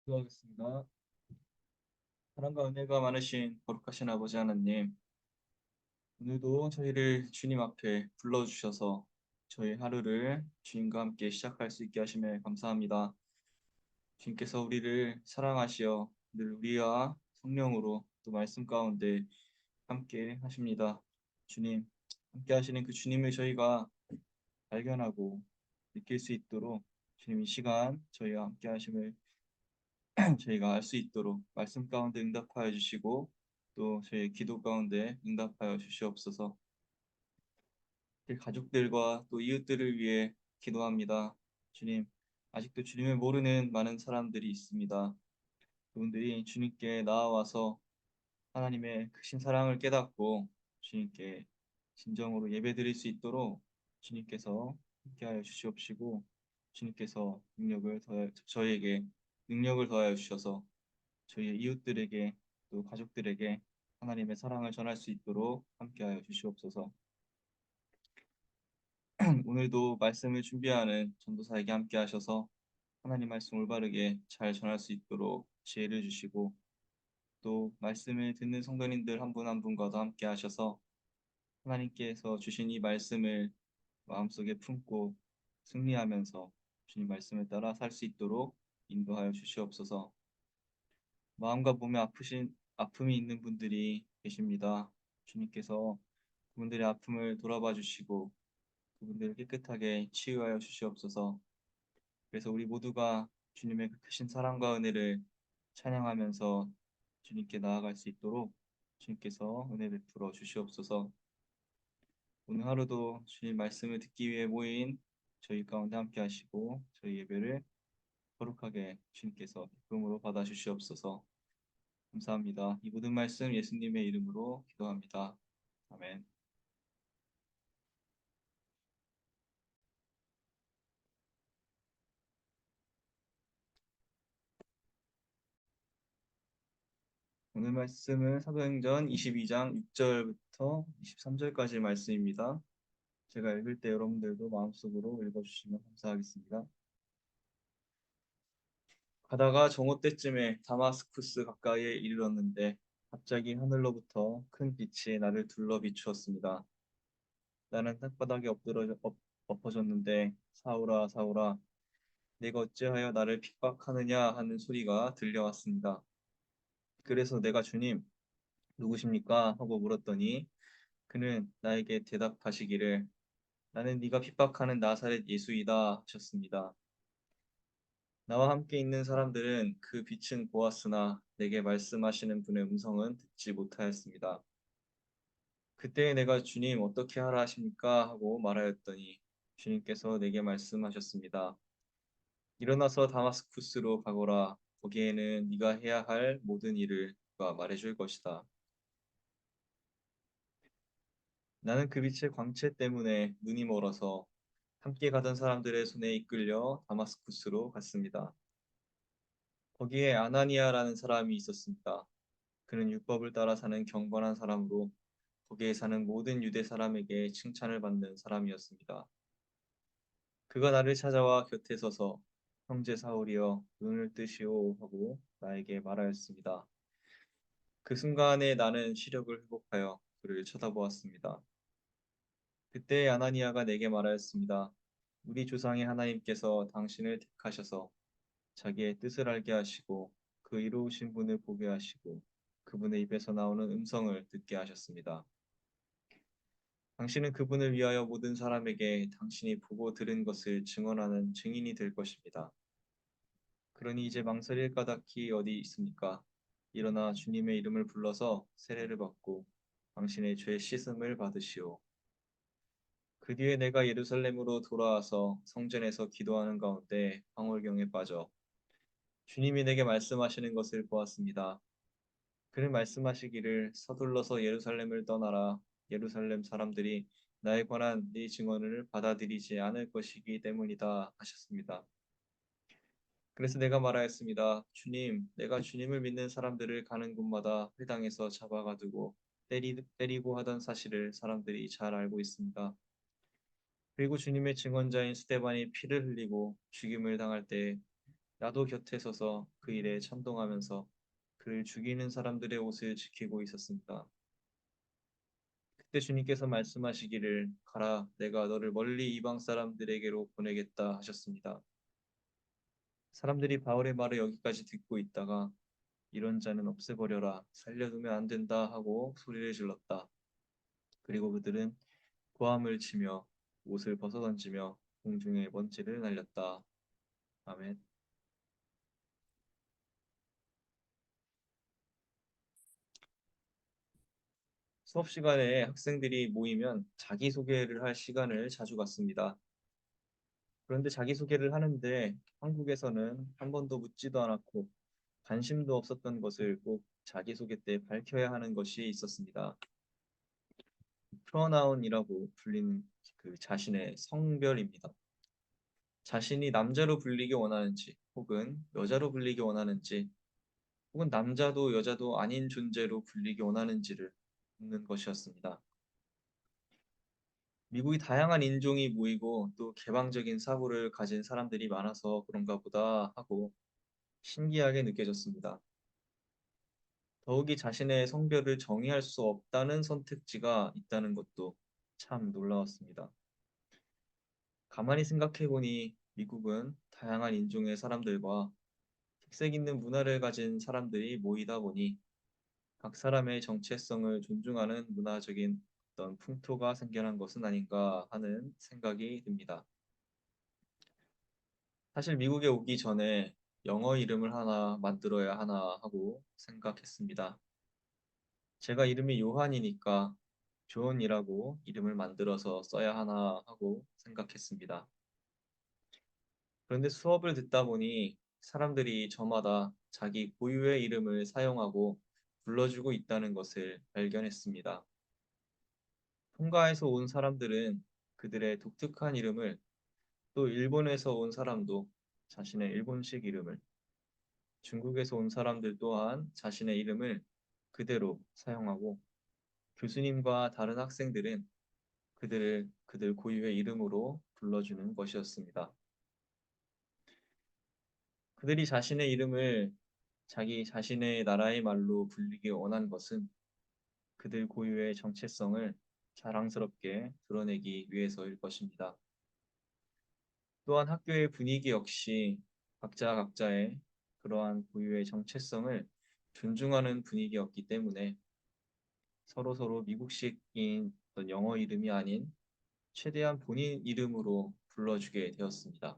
기도하겠습니다. 사랑과 은혜가 많으신 거룩하신 아버지 하나님, 오늘도 저희를 주님 앞에 불러주셔서 저희 하루를 주님과 함께 시작할 수 있게 하심에 감사합니다. 주님께서 우리를 사랑하시어 늘 우리와 성령으로 또 말씀 가운데 함께 하십니다. 주님, 함께 하시는 그 주님을 저희가 발견하고 느낄 수 있도록 주님 이 시간 저희와 함께 하심을 저희가 알 수 있도록 말씀 가운데 응답하여 주시고 또 저희 기도 가운데 응답하여 주시옵소서. 저희 가족들과 또 이웃들을 위해 기도합니다. 주님, 아직도 주님을 모르는 많은 사람들이 있습니다. 그분들이 주님께 나아와서 하나님의 크신 사랑을 깨닫고 주님께 진정으로 예배드릴 수 있도록 주님께서 함께하여 주시옵시고 주님께서 저희에게 능력을 더하여 주셔서 저희 이웃들에게 또 가족들에게 하나님의 사랑을 전할 수 있도록 함께하여 주시옵소서. 오늘도 말씀을 준비하는 전도사에게 함께하셔서 하나님 말씀 올바르게 잘 전할 수 있도록 지혜를 주시고 또 말씀을 듣는 성도님들 한 분 한 분과도 함께하셔서 하나님께서 주신 이 말씀을 마음속에 품고 승리하면서 주님 말씀을 따라 살 수 있도록 인도하여 주시옵소서. 마음과 몸에 아픔이 있는 분들이 계십니다. 주님께서 그분들의 아픔을 돌아봐 주시고 그분들을 깨끗하게 치유하여 주시옵소서. 그래서 우리 모두가 주님의 그 크신 사랑과 은혜를 찬양하면서 주님께 나아갈 수 있도록 주님께서 은혜 베풀어 주시옵소서. 오늘 하루도 주님 말씀을 듣기 위해 모인 저희 가운데 함께 하시고 저희 예배를 거룩하게 주님께서 기쁨으로 받아 주시옵소서. 감사합니다. 이 모든 말씀 예수님의 이름으로 기도합니다. 아멘. 오늘 말씀은 사도행전 22장 6절부터 23절까지 말씀입니다. 제가 읽을 때 여러분들도 마음속으로 읽어주시면 감사하겠습니다. 가다가 정오 때쯤에 다마스쿠스 가까이에 이르렀는데 갑자기 하늘로부터 큰 빛이 나를 둘러 비추었습니다. 나는 땅바닥에 엎어졌는데 사울아 사울아 내가 어찌하여 나를 핍박하느냐 하는 소리가 들려왔습니다. 그래서 내가 주님 누구십니까? 하고 물었더니 그는 나에게 대답하시기를 나는 네가 핍박하는 나사렛 예수이다 하셨습니다. 나와 함께 있는 사람들은 그 빛은 보았으나 내게 말씀하시는 분의 음성은 듣지 못하였습니다. 그때 내가 주님 어떻게 하라 하십니까? 하고 말하였더니 주님께서 내게 말씀하셨습니다. 일어나서 다마스쿠스로 가거라. 거기에는 네가 해야 할 모든 일을 누가 말해줄 것이다. 나는 그 빛의 광채 때문에 눈이 멀어서 함께 가던 사람들의 손에 이끌려 다마스쿠스로 갔습니다. 거기에 아나니아라는 사람이 있었습니다. 그는 율법을 따라 사는 경건한 사람으로 거기에 사는 모든 유대 사람에게 칭찬을 받는 사람이었습니다. 그가 나를 찾아와 곁에 서서 형제 사울이여 눈을 뜨시오 하고 나에게 말하였습니다. 그 순간에 나는 시력을 회복하여 그를 쳐다보았습니다. 그때 아나니아가 내게 말하였습니다. 우리 조상의 하나님께서 당신을 택하셔서 자기의 뜻을 알게 하시고 그 이로우신 분을 보게 하시고 그분의 입에서 나오는 음성을 듣게 하셨습니다. 당신은 그분을 위하여 모든 사람에게 당신이 보고 들은 것을 증언하는 증인이 될 것입니다. 그러니 이제 망설일 까닭이 어디 있습니까? 일어나 주님의 이름을 불러서 세례를 받고 당신의 죄 씻음을 받으시오. 그 뒤에 내가 예루살렘으로 돌아와서 성전에서 기도하는 가운데 황홀경에 빠져 주님이 내게 말씀하시는 것을 보았습니다. 그는 말씀하시기를 서둘러서 예루살렘을 떠나라. 예루살렘 사람들이 나에 관한 네 증언을 받아들이지 않을 것이기 때문이다 하셨습니다. 그래서 내가 말하였습니다. 주님, 내가 주님을 믿는 사람들을 가는 곳마다 회당에서 잡아가두고 때리고 하던 사실을 사람들이 잘 알고 있습니다. 그리고 주님의 증언자인 스데반이 피를 흘리고 죽임을 당할 때 나도 곁에 서서 그 일에 찬동하면서 그를 죽이는 사람들의 옷을 지키고 있었습니다. 그때 주님께서 말씀하시기를 가라 내가 너를 멀리 이방 사람들에게로 보내겠다 하셨습니다. 사람들이 바울의 말을 여기까지 듣고 있다가 이런 자는 없애버려라 살려두면 안 된다 하고 소리를 질렀다. 그리고 그들은 고함을 치며 옷을 벗어던지며 공중에 먼지를 날렸다. 아멘. 수업 시간에 학생들이 모이면 자기소개를 할 시간을 자주 갖습니다. 그런데 자기소개를 하는데 한국에서는 한 번도 묻지도 않았고 관심도 없었던 것을 꼭 자기소개 때 밝혀야 하는 것이 있었습니다. 프로나운이라고 불리는 그 자신의 성별입니다. 자신이 남자로 불리기 원하는지 혹은 여자로 불리기 원하는지 혹은 남자도 여자도 아닌 존재로 불리기 원하는지를 묻는 것이었습니다. 미국이 다양한 인종이 모이고 또 개방적인 사고를 가진 사람들이 많아서 그런가 보다 하고 신기하게 느껴졌습니다. 더욱이 자신의 성별을 정의할 수 없다는 선택지가 있다는 것도 참 놀라웠습니다. 가만히 생각해 보니 미국은 다양한 인종의 사람들과 특색 있는 문화를 가진 사람들이 모이다 보니 각 사람의 정체성을 존중하는 문화적인 어떤 풍토가 생겨난 것은 아닌가 하는 생각이 듭니다. 사실 미국에 오기 전에 영어 이름을 하나 만들어야 하나 하고 생각했습니다. 제가 이름이 요한이니까 존이라고 이름을 만들어서 써야 하나 하고 생각했습니다. 그런데 수업을 듣다 보니 사람들이 저마다 자기 고유의 이름을 사용하고 불러주고 있다는 것을 발견했습니다. 통가에서 온 사람들은 그들의 독특한 이름을 또 일본에서 온 사람도 자신의 일본식 이름을 중국에서 온 사람들 또한 자신의 이름을 그대로 사용하고 교수님과 다른 학생들은 그들을 그들 고유의 이름으로 불러주는 것이었습니다. 그들이 자신의 이름을 자기 자신의 나라의 말로 불리기 원한 것은 그들 고유의 정체성을 자랑스럽게 드러내기 위해서일 것입니다. 또한 학교의 분위기 역시 각자 각자의 그러한 고유의 정체성을 존중하는 분위기였기 때문에 서로서로 미국식인 어떤 영어 이름이 아닌 최대한 본인 이름으로 불러주게 되었습니다.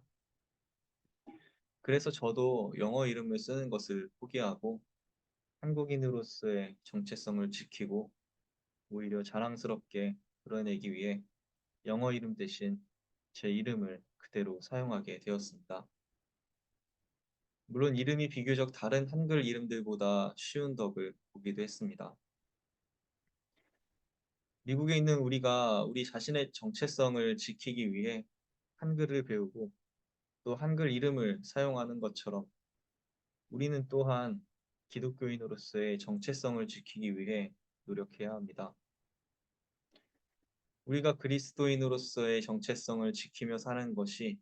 그래서 저도 영어 이름을 쓰는 것을 포기하고 한국인으로서의 정체성을 지키고 오히려 자랑스럽게 드러내기 위해 영어 이름 대신 제 이름을 그대로 사용하게 되었습니다. 물론 이름이 비교적 다른 한글 이름들보다 쉬운 덕을 보기도 했습니다. 미국에 있는 우리가 우리 자신의 정체성을 지키기 위해 한글을 배우고 또 한글 이름을 사용하는 것처럼 우리는 또한 기독교인으로서의 정체성을 지키기 위해 노력해야 합니다. 우리가 그리스도인으로서의 정체성을 지키며 사는 것이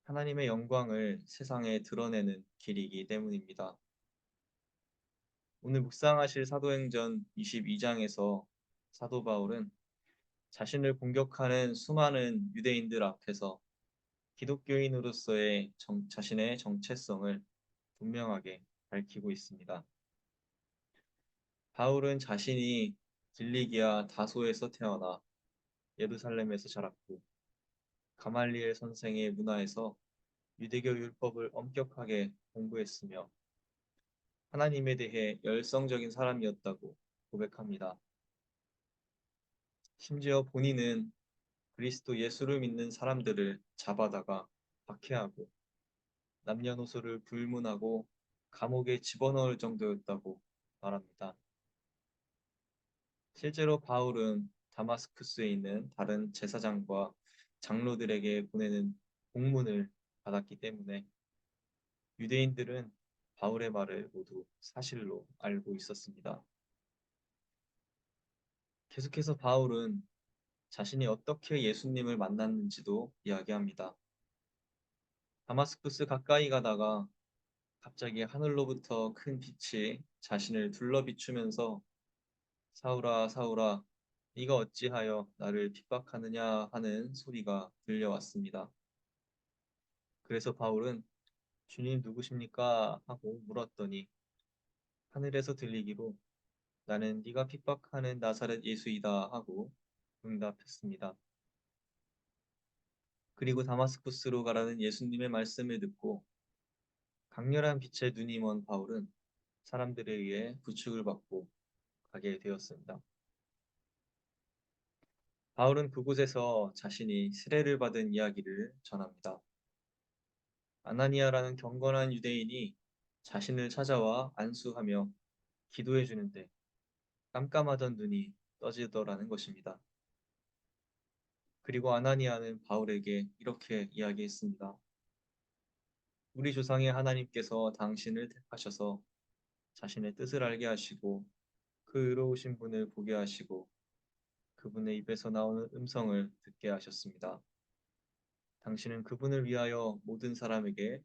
하나님의 영광을 세상에 드러내는 길이기 때문입니다. 오늘 묵상하실 사도행전 22장에서 사도 바울은 자신을 공격하는 수많은 유대인들 앞에서 기독교인으로서의 자신의 정체성을 분명하게 밝히고 있습니다. 바울은 자신이 길리기아 다소에서 태어나 예루살렘에서 자랐고 가말리엘 선생의 문화에서 유대교 율법을 엄격하게 공부했으며 하나님에 대해 열성적인 사람이었다고 고백합니다. 심지어 본인은 그리스도 예수를 믿는 사람들을 잡아다가 박해하고 남녀노소를 불문하고 감옥에 집어넣을 정도였다고 말합니다. 실제로 바울은 다마스쿠스에 있는 다른 제사장과 장로들에게 보내는 공문을 받았기 때문에 유대인들은 바울의 말을 모두 사실로 알고 있었습니다. 계속해서 바울은 자신이 어떻게 예수님을 만났는지도 이야기합니다. 다마스쿠스 가까이 가다가 갑자기 하늘로부터 큰 빛이 자신을 둘러 비추면서 사울아, 사울아, 네가 어찌하여 나를 핍박하느냐 하는 소리가 들려왔습니다. 그래서 바울은 주님 누구십니까? 하고 물었더니 하늘에서 들리기로 나는 네가 핍박하는 나사렛 예수이다 하고 응답했습니다. 그리고 다마스쿠스로 가라는 예수님의 말씀을 듣고 강렬한 빛에 눈이 먼 바울은 사람들에 의해 부축을 받고 가게 되었습니다. 바울은 그곳에서 자신이 세례를 받은 이야기를 전합니다. 아나니아라는 경건한 유대인이 자신을 찾아와 안수하며 기도해 주는데 깜깜하던 눈이 떠지더라는 것입니다. 그리고 아나니아는 바울에게 이렇게 이야기했습니다. 우리 조상의 하나님께서 당신을 택하셔서 자신의 뜻을 알게 하시고 그 의로우신 분을 보게 하시고 그분의 입에서 나오는 음성을 듣게 하셨습니다. 당신은 그분을 위하여 모든 사람에게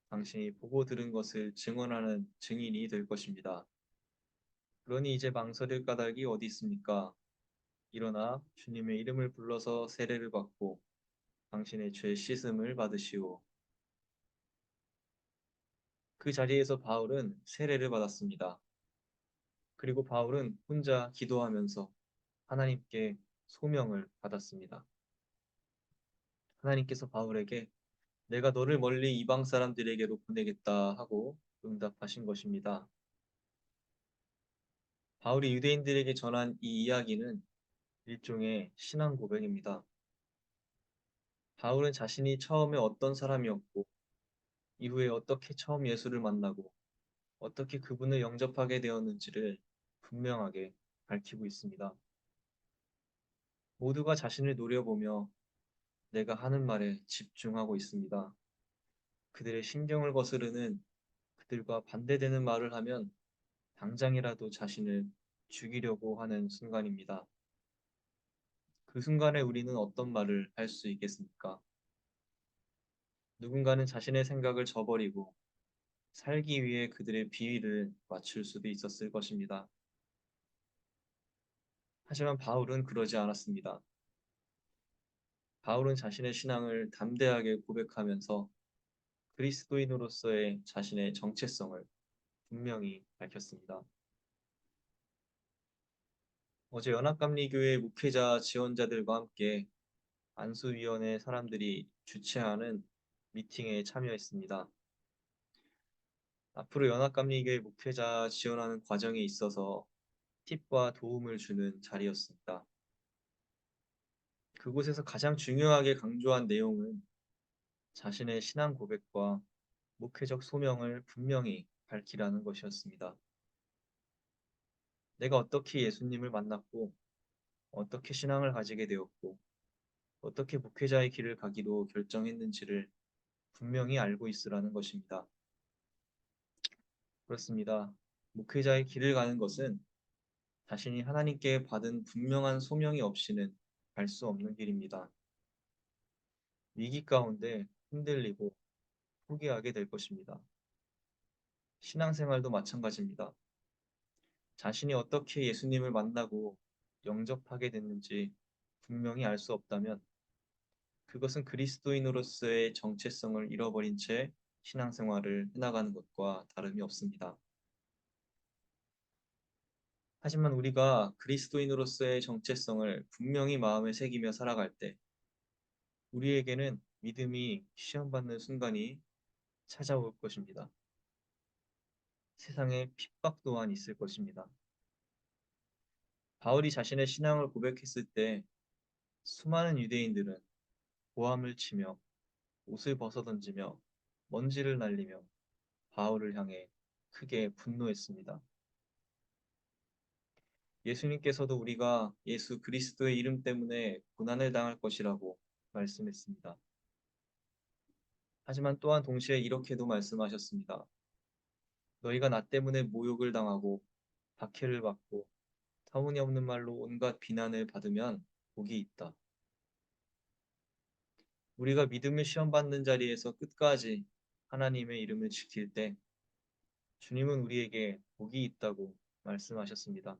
당신이 보고 들은 것을 증언하는 증인이 될 것입니다. 그러니 이제 망설일 까닭이 어디 있습니까? 일어나 주님의 이름을 불러서 세례를 받고 당신의 죄 씻음을 받으시오. 그 자리에서 바울은 세례를 받았습니다. 그리고 바울은 혼자 기도하면서 하나님께 소명을 받았습니다. 하나님께서 바울에게 내가 너를 멀리 이방 사람들에게로 보내겠다 하고 응답하신 것입니다. 바울이 유대인들에게 전한 이 이야기는 일종의 신앙 고백입니다. 바울은 자신이 처음에 어떤 사람이었고 이후에 어떻게 처음 예수를 만나고 어떻게 그분을 영접하게 되었는지를 분명하게 밝히고 있습니다. 모두가 자신을 노려보며 내가 하는 말에 집중하고 있습니다. 그들의 신경을 거스르는 그들과 반대되는 말을 하면 당장이라도 자신을 죽이려고 하는 순간입니다. 그 순간에 우리는 어떤 말을 할 수 있겠습니까? 누군가는 자신의 생각을 저버리고 살기 위해 그들의 비위를 맞출 수도 있었을 것입니다. 하지만 바울은 그러지 않았습니다. 바울은 자신의 신앙을 담대하게 고백하면서 그리스도인으로서의 자신의 정체성을 분명히 밝혔습니다. 어제 연합감리교회 목회자 지원자들과 함께 안수위원회 사람들이 주최하는 미팅에 참여했습니다. 앞으로 연합감리교회 목회자 지원하는 과정에 있어서 팁과 도움을 주는 자리였습니다. 그곳에서 가장 중요하게 강조한 내용은 자신의 신앙 고백과 목회적 소명을 분명히 밝히라는 것이었습니다. 내가 어떻게 예수님을 만났고 어떻게 신앙을 가지게 되었고 어떻게 목회자의 길을 가기로 결정했는지를 분명히 알고 있으라는 것입니다. 그렇습니다. 목회자의 길을 가는 것은 자신이 하나님께 받은 분명한 소명이 없이는 갈 수 없는 길입니다. 위기 가운데 흔들리고 포기하게 될 것입니다. 신앙생활도 마찬가지입니다. 자신이 어떻게 예수님을 만나고 영접하게 됐는지 분명히 알 수 없다면 그것은 그리스도인으로서의 정체성을 잃어버린 채 신앙생활을 해나가는 것과 다름이 없습니다. 하지만 우리가 그리스도인으로서의 정체성을 분명히 마음에 새기며 살아갈 때 우리에게는 믿음이 시험받는 순간이 찾아올 것입니다. 세상에 핍박 또한 있을 것입니다. 바울이 자신의 신앙을 고백했을 때 수많은 유대인들은 고함을 치며 옷을 벗어던지며 먼지를 날리며 바울을 향해 크게 분노했습니다. 예수님께서도 우리가 예수 그리스도의 이름 때문에 고난을 당할 것이라고 말씀했습니다. 하지만 또한 동시에 이렇게도 말씀하셨습니다. 너희가 나 때문에 모욕을 당하고 박해를 받고 터무니없는 말로 온갖 비난을 받으면 복이 있다. 우리가 믿음을 시험받는 자리에서 끝까지 하나님의 이름을 지킬 때 주님은 우리에게 복이 있다고 말씀하셨습니다.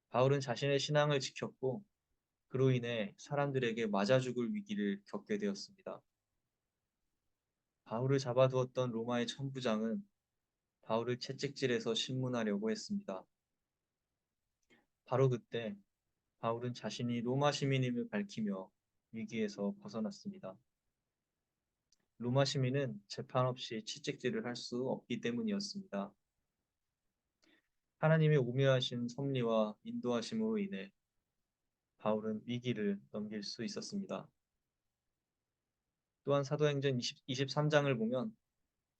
바울은 자신의 신앙을 지켰고 그로 인해 사람들에게 맞아 죽을 위기를 겪게 되었습니다. 바울을 잡아두었던 로마의 천부장은 바울을 채찍질해서 신문하려고 했습니다. 바로 그때 바울은 자신이 로마 시민임을 밝히며 위기에서 벗어났습니다. 로마 시민은 재판 없이 채찍질을 할 수 없기 때문이었습니다. 하나님의 오묘하신 섭리와 인도하심으로 인해 바울은 위기를 넘길 수 있었습니다. 또한 사도행전 23장을 보면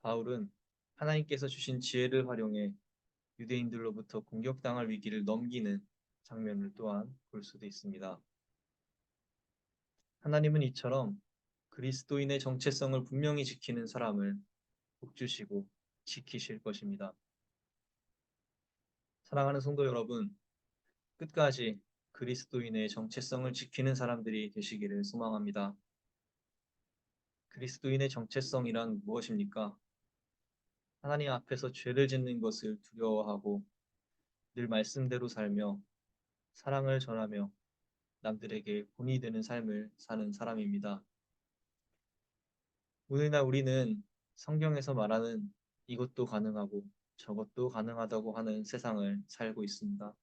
바울은 하나님께서 주신 지혜를 활용해 유대인들로부터 공격당할 위기를 넘기는 장면을 또한 볼 수도 있습니다. 하나님은 이처럼 그리스도인의 정체성을 분명히 지키는 사람을 복주시고 지키실 것입니다. 사랑하는 성도 여러분, 끝까지 그리스도인의 정체성을 지키는 사람들이 되시기를 소망합니다. 그리스도인의 정체성이란 무엇입니까? 하나님 앞에서 죄를 짓는 것을 두려워하고 늘 말씀대로 살며 사랑을 전하며 남들에게 본이 되는 삶을 사는 사람입니다. 오늘날 우리는 성경에서 말하는 이것도 가능하고 저것도 가능하다고 하는 세상을 살고 있습니다.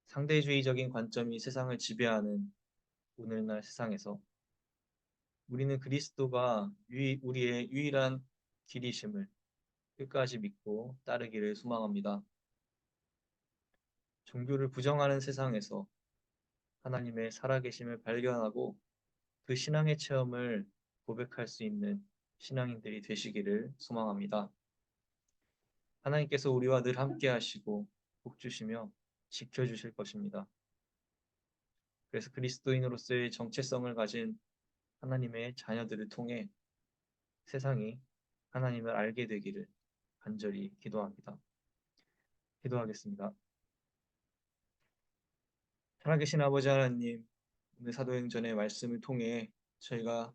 상대주의적인 관점이 세상을 지배하는 오늘날 세상에서 우리는 그리스도가 우리의 유일한 길이심을 끝까지 믿고 따르기를 소망합니다. 종교를 부정하는 세상에서 하나님의 살아계심을 발견하고 그 신앙의 체험을 고백할 수 있는 신앙인들이 되시기를 소망합니다. 하나님께서 우리와 늘 함께 하시고 복 주시며 지켜주실 것입니다. 그래서 그리스도인으로서의 정체성을 가진 하나님의 자녀들을 통해 세상이 하나님을 알게 되기를 간절히 기도합니다. 기도하겠습니다. 살아계신 아버지 하나님, 오늘 사도행전의 말씀을 통해 저희가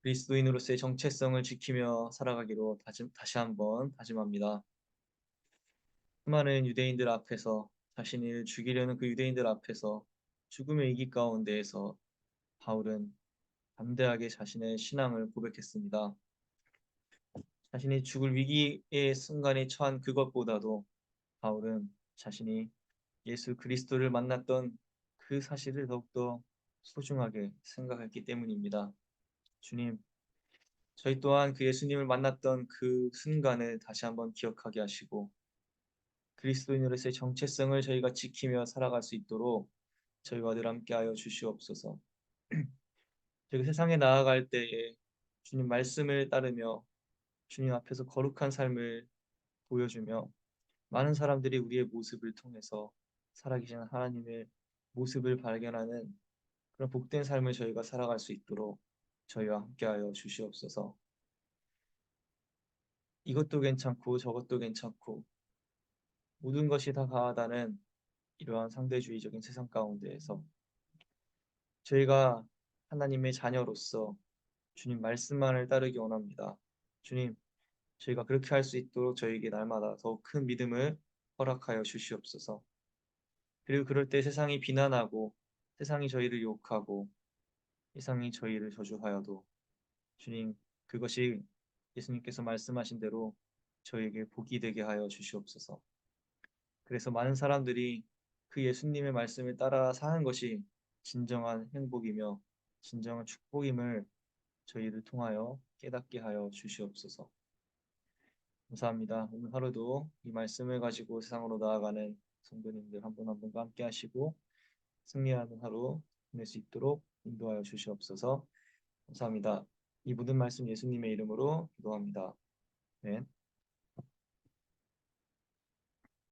그리스도인으로서의 정체성을 지키며 살아가기로 다시 한번 다짐합니다. 수많은 유대인들 앞에서 자신을 죽이려는 그 유대인들 앞에서 죽음의 위기 가운데에서 바울은 담대하게 자신의 신앙을 고백했습니다. 자신이 죽을 위기의 순간에 처한 그것보다도 바울은 자신이 예수 그리스도를 만났던 그 사실을 더욱더 소중하게 생각했기 때문입니다. 주님, 저희 또한 그 예수님을 만났던 그 순간을 다시 한번 기억하게 하시고 그리스도인으로서의 정체성을 저희가 지키며 살아갈 수 있도록 저희와 늘 함께하여 주시옵소서. 저희가 세상에 나아갈 때에 주님 말씀을 따르며 주님 앞에서 거룩한 삶을 보여주며 많은 사람들이 우리의 모습을 통해서 살아계신 하나님의 모습을 발견하는 그런 복된 삶을 저희가 살아갈 수 있도록 저희와 함께하여 주시옵소서. 이것도 괜찮고 저것도 괜찮고 모든 것이 다 가하다는 이러한 상대주의적인 세상 가운데에서 저희가 하나님의 자녀로서 주님 말씀만을 따르기 원합니다. 주님, 저희가 그렇게 할 수 있도록 저희에게 날마다 더욱 큰 믿음을 허락하여 주시옵소서. 그리고 그럴 때 세상이 비난하고 세상이 저희를 욕하고 세상이 저희를 저주하여도 주님, 그것이 예수님께서 말씀하신 대로 저에게 복이 되게 하여 주시옵소서. 그래서 많은 사람들이 그 예수님의 말씀을 따라 사는 것이 진정한 행복이며 진정한 축복임을 저희를 통하여 깨닫게 하여 주시옵소서. 감사합니다. 오늘 하루도 이 말씀을 가지고 세상으로 나아가는 성도님들 한 분 한 분과 함께 하시고 승리하는 하루 보낼 수 있도록 인도하여 주시옵소서. 감사합니다. 이 모든 말씀 예수님의 이름으로 기도합니다. 네.